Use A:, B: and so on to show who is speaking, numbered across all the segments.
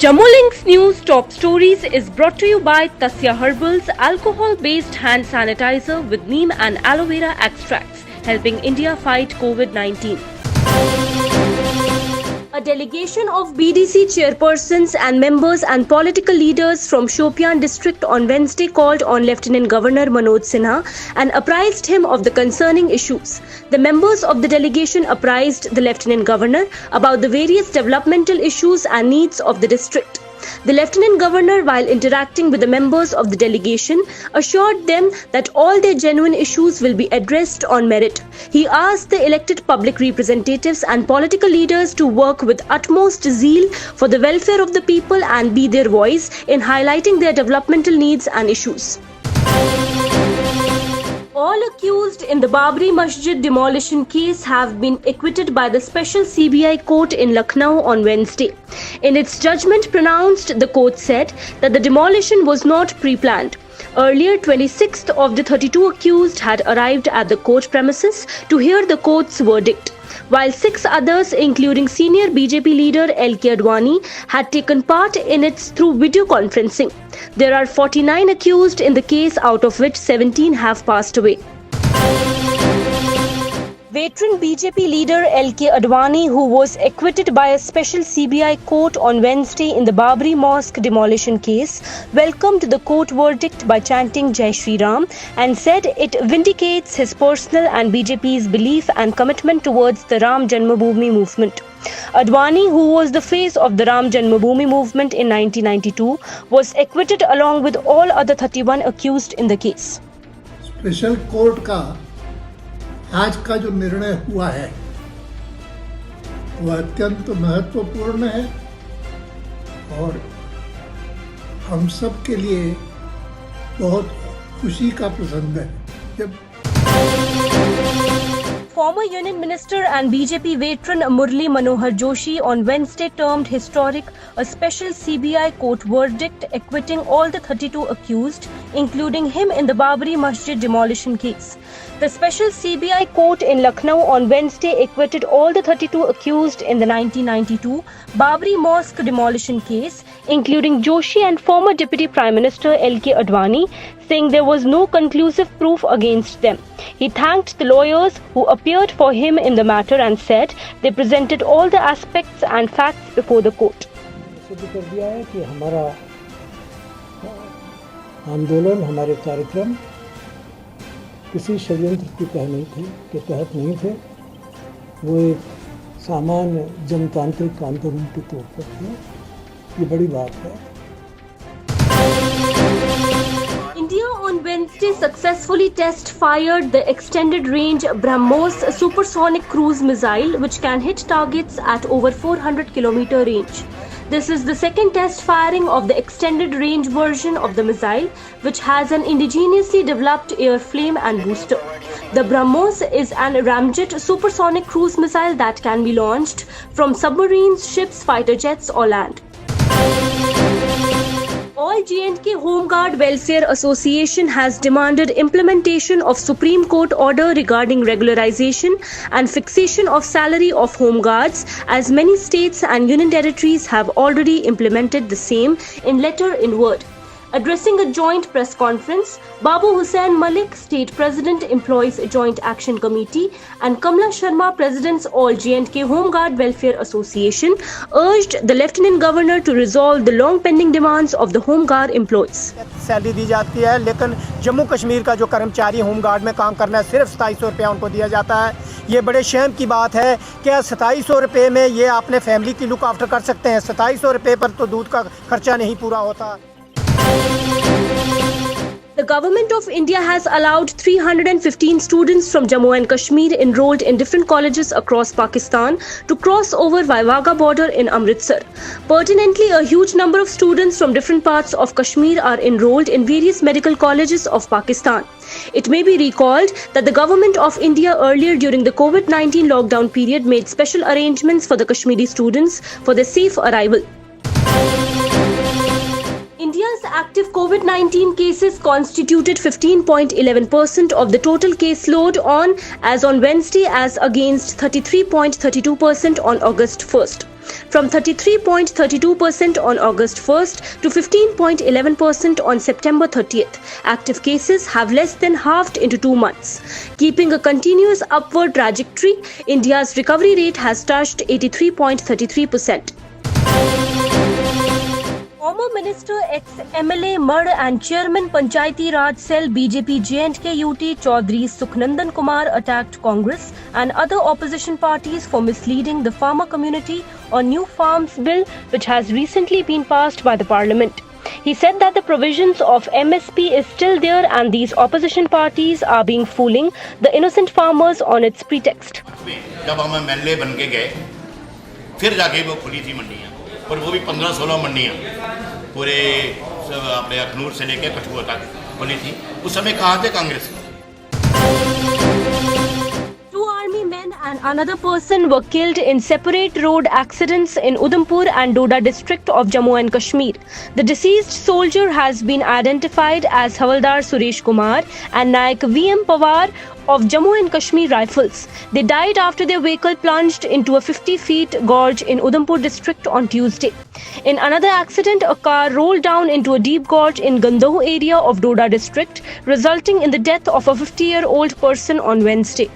A: Jammu Links News Top Stories is brought to you by Tasya Herbals alcohol-based hand sanitizer with neem and aloe vera extracts, helping India fight COVID-19. A delegation of BDC chairpersons and members and political leaders from Shopian district on Wednesday called on Lieutenant Governor Manoj Sinha and apprised him of the concerning issues. The members of the delegation apprised the Lieutenant Governor about the various developmental issues and needs of the district. The Lieutenant Governor, while interacting with the members of the delegation, assured them that all their genuine issues will be addressed on merit. He asked the elected public representatives and political leaders to work with utmost zeal for the welfare of the people and be their voice in highlighting their developmental needs and issues. All accused in the Babri Masjid demolition case have been acquitted by the special CBI court in Lucknow on Wednesday. In its judgment pronounced, the court said that the demolition was not pre-planned. Earlier, 26th of the 32 accused had arrived at the court premises to hear the court's verdict, while 6 others, including senior BJP leader LK Advani, had taken part in it through video conferencing. There are 49 accused in the case, out of which 17 have passed away. Veteran BJP leader LK Advani, who was acquitted by a special CBI court on Wednesday in the Babri Mosque demolition case, welcomed the court verdict by chanting Jai Shri Ram and said it vindicates his personal and BJP's belief and commitment towards the Ram Janmabhoomi movement. Advani, who was the face of the Ram Janmabhoomi movement in 1992, was acquitted along with all other 31 accused in the case.
B: Special court का आज का जो निर्णय हुआ है वह अत्यंत महत्वपूर्ण है और हम सब के लिए बहुत खुशी का प्रसंग है जब
A: Former Union Minister and BJP veteran Murli Manohar Joshi on Wednesday termed historic a special CBI court verdict acquitting all the 32 accused, including him in the Babri Masjid demolition case. The special CBI court in Lucknow on Wednesday acquitted all the 32 accused in the 1992 Babri Mosque demolition case, including Joshi and former Deputy Prime Minister LK Advani, saying there was no conclusive proof against them. He thanked the lawyers who appeared for him in the matter and said they presented all the aspects and facts before the court.
C: सिद्ध कर दिया है कि हमारा आंदोलन, हमारे कार्यक्रम किसी षड्यंत्र के तहत नहीं थे। वो एक सामान्य जनतांत्रिक आंदोलन के तौर पर थे। ये बड़ी बात है।
A: India on Wednesday successfully test-fired the extended-range BrahMos supersonic cruise missile, which can hit targets at over 400 km range. This is the second test firing of the extended-range version of the missile, which has an indigenously developed airframe and booster. The BrahMos is an ramjet supersonic cruise missile that can be launched from submarines, ships, fighter jets, or land. All J&K Home Guard Welfare Association has demanded implementation of Supreme Court order regarding regularization and fixation of salary of Home Guards, as many states and union territories have already implemented the same in letter in word. Addressing a joint press conference, Babu Hussain Malik, State President, Employees Joint Action Committee, and Kamla Sharma, Presidents All J&K Home Guard Welfare Association, urged the Lieutenant Governor to resolve the long-pending demands of the Home Guard employees.
D: Salary दी जाती है, लेकिन जम्मू कश्मीर का जो कर्मचारी home guard में काम करना है सिर्फ 2700 रुपया उनको दिया जाता है। ये बड़े शर्म की बात है कि 2700 रुपये में ये अपने फैमिली की लुक आफ्टर कर सकते हैं। 2700 रुपये पर तो दूध का खर्चा नहीं पूरा होता।
A: The Government of India has allowed 315 students from Jammu and Kashmir enrolled in different colleges across Pakistan to cross over by Wagah border in Amritsar. Pertinently, a huge number of students from different parts of Kashmir are enrolled in various medical colleges of Pakistan. It may be recalled that the Government of India earlier during the COVID-19 lockdown period made special arrangements for the Kashmiri students for their safe arrival. India's active COVID-19 cases constituted 15.11% of the total caseload on Wednesday, as against 33.32% on August 1st. from 33.32% on August 1st to 15.11% on September 30th. Active cases have less than halved into 2 months. Keeping a continuous upward trajectory, India's recovery rate has touched 83.33%. Former Minister ex-MLA Mad and Chairman Panchayati Raj Cell BJP J&K UT Chaudhry Sukhnandan Kumar attacked Congress and other opposition parties for misleading the farmer community on New Farms Bill, which has recently been passed by the Parliament. He said that the provisions of MSP is still there and these opposition parties are being fooling the innocent farmers on its pretext.
E: जब हम MLA बन के गए फिर जाके वो खुली थी मंडियाँ, और वो भी 15-16 मंडियाँ पूरे अपने अखनूर से लेकर कठुआ तक खुली थी. उस समय कहाँ थे Congress?
A: Two army men and another person were killed in separate road accidents in Udhampur and Doda district of Jammu and Kashmir. The deceased soldier has been identified as Havaldar Suresh Kumar and Naik VM Pawar of Jammu and Kashmir Rifles. They died after their vehicle plunged into a 50-feet gorge in Udhampur district on Tuesday. In another accident, a car rolled down into a deep gorge in Gandoh area of Doda district, resulting in the death of a 50-year-old person on Wednesday.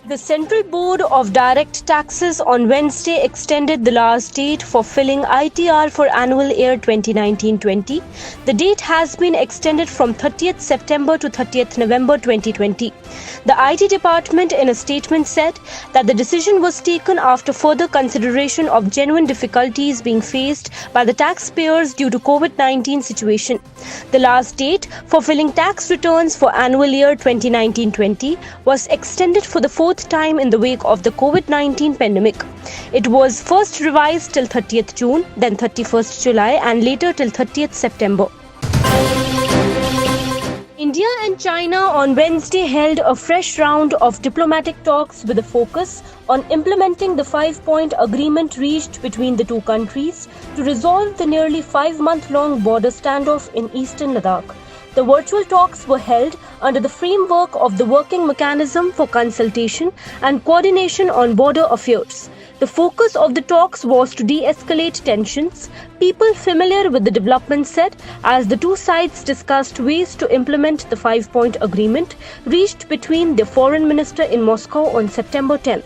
A: The Central Board of Direct Taxes on Wednesday extended the last date for filing ITR for annual year 2019-20. The date has been extended from 30th September to 30th November 2020. The IT department in a statement said that the decision was taken after further consideration of genuine difficulties being faced by the taxpayers due to COVID-19 situation. The last date for filing tax returns for annual year 2019-20 was extended for the fourth time in the wake of the COVID-19 pandemic. It was first revised till 30th June, then 31st July and later till 30th September. India and China on Wednesday held a fresh round of diplomatic talks with a focus on implementing the 5-point agreement reached between the two countries to resolve the nearly 5-month-long border standoff in eastern Ladakh. The virtual talks were held under the framework of the Working Mechanism for Consultation and Coordination on Border Affairs. The focus of the talks was to de-escalate tensions. People familiar with the development said, as the two sides discussed ways to implement the 5-point agreement reached between the foreign minister in Moscow on September 10th.